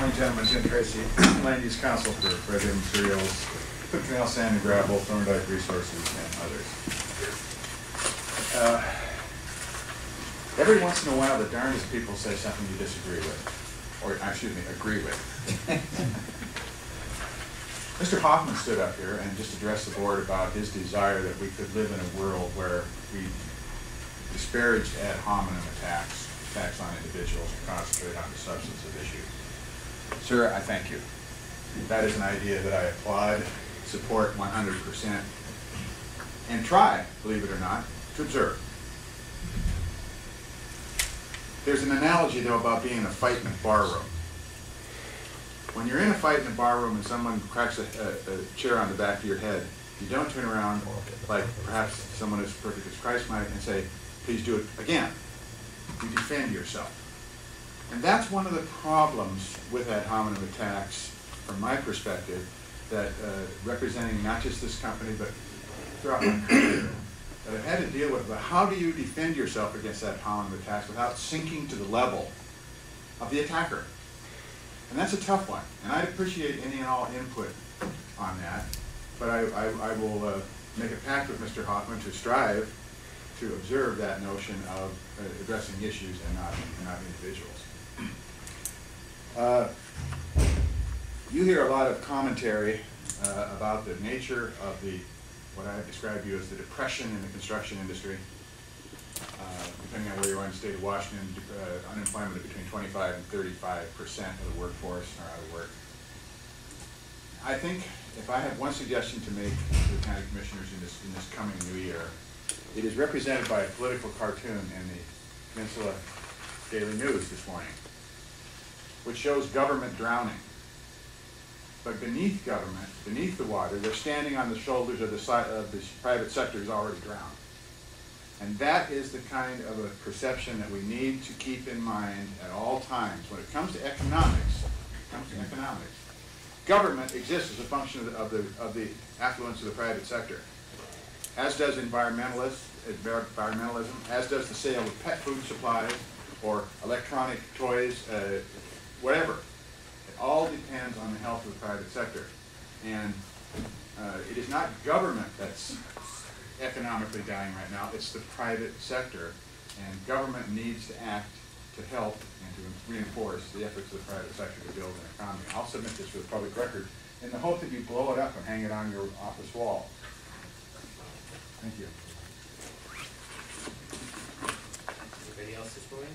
morning, gentlemen. Jim Tracy, Land Use Council for Red Dead Materials, Cook Canal Sand and Gravel, Thorndike Resources, and others. Every once in a while, the darndest people say something you disagree with, or excuse me, agree with. Mr. Hoffman stood up here and just addressed the board about his desire that we could live in a world where we disparage ad hominem attacks on individuals and concentrate on the substance of issues. Sir, I thank you. That is an idea that I applaud, support 100%, and try, believe it or not, to observe. There's an analogy, though, about being in a fight in a bar room. When you're in a fight in a bar room and someone cracks a chair on the back of your head, you don't turn around like perhaps someone as perfect as Christ might and say, please do it again. You defend yourself. And that's one of the problems with ad hominem attacks, from my perspective, that representing not just this company, but throughout my career, that I've had to deal with. But how do you defend yourself against ad hominem attacks without sinking to the level of the attacker? And that's a tough one. And I'd appreciate any and all input on that. But I will make a pact with Mr. Hoffman to strive to observe that notion of addressing issues and not individuals. You hear a lot of commentary about the nature of what I described to you as the depression in the construction industry. Depending on where you are in the state of Washington, unemployment of between 25 and 35% of the workforce are out of work. I think if I have one suggestion to make to the county commissioners in this coming new year, it is represented by a political cartoon in the Peninsula Daily News this morning, which shows government drowning. But beneath government, beneath the water, they're standing on the shoulders of the private sector who's already drowned. And that is the kind of a perception that we need to keep in mind at all times. When it comes to economics, government exists as a function of the affluence of the private sector, as does environmentalism, as does the sale of pet food supplies or electronic toys, whatever. It all depends on the health of the private sector. And it is not government that's economically dying right now, it's the private sector. And government needs to act to help and to reinforce the efforts of the private sector to build an economy. I'll submit this for the public record in the hope that you blow it up and hang it on your office wall. Thank you. Anybody else this morning?